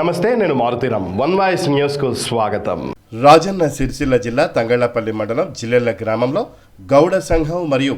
నమస్తే, నేను Maruthi Ram. One voice న్యూస్కు స్వాగతం. రాజన్న సిరిసిల్ల జిల్లా తంగళ్లపల్లి మండలం జిల్లెళ్ల గ్రామంలో గౌడ సంఘం మరియు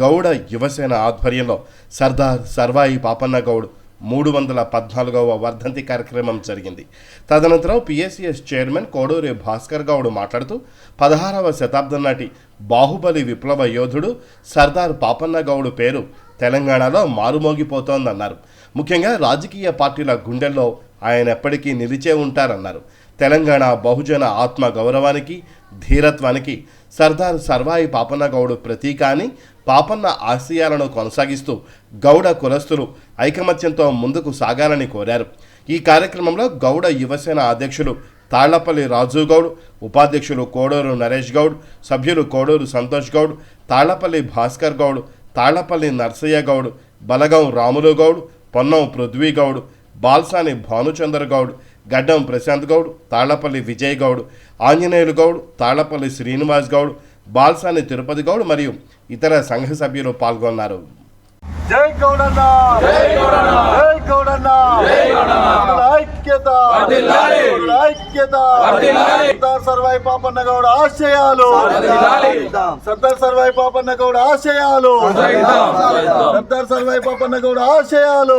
గౌడ యువసేన ఆధ్వర్యంలో సర్దార్ సర్వాయి పాపన్న గౌడ్ 314వ వర్ధంతి కార్యక్రమం జరిగింది. తదనంతరం పిఎస్సిఎస్ చైర్మన్ కోడూరి భాస్కర్ గౌడ్ మాట్లాడుతూ 16వ శతాబ్దం నాటి బాహుబలి విప్లవ యోధుడు సర్దార్ పాపన్న గౌడ్ పేరు తెలంగాణలో మారుమోగిపోతోందన్నారు. ముఖ్యంగా రాజకీయ పార్టీల గుండెల్లో ఆయన ఎప్పటికీ నిలిచే ఉంటారన్నారు. తెలంగాణ బహుజన ఆత్మ గౌరవానికి, ధీరత్వానికి సర్దార్ సర్వాయి పాపన్న గౌడ్ ప్రతీక అని, పాపన్న ఆశయాలను కొనసాగిస్తూ గౌడ కులస్తులు ఐకమత్యంతో ముందుకు సాగాలని కోరారు. ఈ కార్యక్రమంలో గౌడ యువసేన అధ్యక్షులు తాళ్లపల్లి రాజు గౌడ్, ఉపాధ్యక్షులు కోడూరు నరేష్ గౌడ్, సభ్యులు కోడూరు సంతోష్ గౌడ్, తాళ్లపల్లి భాస్కర్ గౌడ్, తాళ్లపల్లి నర్సయ్య గౌడ్, బలగం రాములు గౌడ్, పొన్నం పృథ్వీ గౌడ్, బాల్సాని భానుచందర్ గౌడ్, గడ్డం ప్రశాంత్ గౌడ్, తాళ్లపల్లి విజయ్ గౌడ్, ఆంజనేయులు గౌడ్, తాళ్లపల్లి శ్రీనివాస్ గౌడ్, బాల్సాని తిరుపతి గౌడ్ మరియు ఇతర సంఘ సభ్యులు పాల్గొన్నారు. జై గౌడన్న, జై గౌడన్న, జై గౌడన్న, జై గౌడన్న, ఐక్యత, ఐక్యత, సర్దార్ సర్వాయి పాపన్న గౌడ్ ఆశయాలు, సర్దార్ సర్వాయి పాపన్న గౌడ్ ఆశయాలు, సర్దార్ సర్వాయి పాపన్న గౌడ్ ఆశయాలు.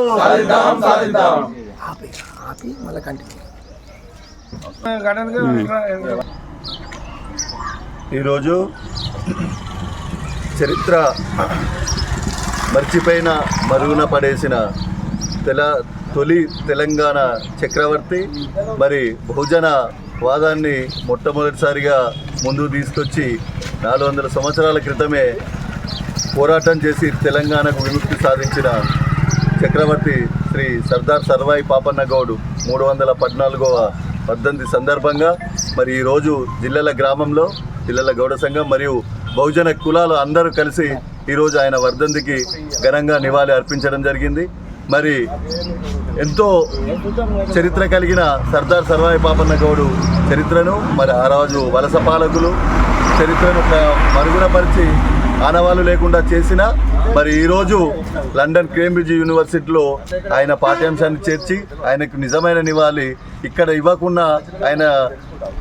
ఈరోజు చరిత్ర మర్చిపోయిన మరుగున పడేసిన తొలి తెలంగాణ చక్రవర్తి, మరి బహుజన వాదాన్ని మొట్టమొదటిసారిగా ముందుకు తీసుకొచ్చి 400 సంవత్సరాల క్రితమే పోరాటం చేసి తెలంగాణకు విముక్తి సాధించిన చక్రవర్తి శ్రీ సర్దార్ సర్వాయి పాపన్న గౌడ్ 314వ వర్ధంతి సందర్భంగా మరి ఈరోజు జిల్లెల గ్రామంలో జిల్లెల గౌడ సంఘం మరియు బహుజన కులాలు అందరూ కలిసి ఈరోజు ఆయన వర్ధంతికి ఘనంగా నివాళి అర్పించడం జరిగింది. మరి ఎంతో చరిత్ర కలిగిన సర్దార్ సర్వాయి పాపన్న గౌడ్ చరిత్రను మరి ఆ రోజు వలస పాలకులు చరిత్రను మరుగునపరిచి ఆనవాళ్ళు లేకుండా చేసిన మరి ఈరోజు లండన్ కేంబ్రిడ్జ్ యూనివర్సిటీలో ఆయన పాఠ్యాంశాన్ని చేర్చి ఆయనకు నిజమైన నివాళి ఇక్కడ ఇవ్వకుండా ఆయన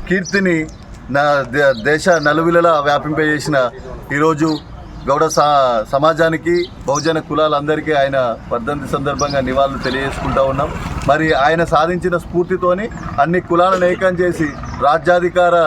కీర్తిని దేశ నలువిలలా వ్యాపింపజేసిన ఈరోజు గౌడ సమాజానికి బహుజన కులాలందరికీ ఆయన వర్ధంతి సందర్భంగా నివాళులు తెలియజేసుకుంటూ ఉన్నాం. మరి ఆయన సాధించిన స్ఫూర్తితోని అన్ని కులాలను ఏకం చేసి రాజ్యాధికార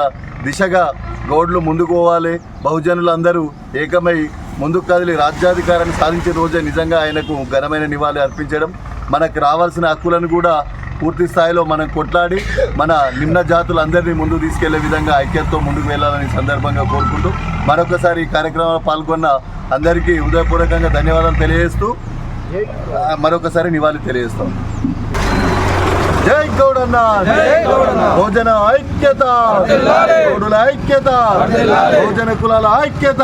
దిశగా గౌడ్లు ముందుకు పోవాలి, బహుజనులు అందరూ ఏకమై ముందుకు కదిలి రాజ్యాధికారాన్ని సాధించే రోజే నిజంగా ఆయనకు ఘనమైన నివాళి అర్పించడం. మనకు రావాల్సిన హక్కులను కూడా పూర్తి స్థాయిలో మనం కొట్లాడి మన నిమ్న జాతులందరినీ ముందుకు తీసుకెళ్లే విధంగా ఐక్యతతో ముందుకు వెళ్ళాలని సందర్భంగా కోరుకుంటూ మరొకసారి ఈ కార్యక్రమంలో పాల్గొన్న అందరికీ హృదయపూర్వకంగా ధన్యవాదాలు తెలియజేస్తూ మరొకసారి నివాళి తెలియజేస్తాం. జై గౌడన్న, బహుజన ఐక్యత, గౌడుల ఐక్యత, బహుజన కులాల ఐక్యత.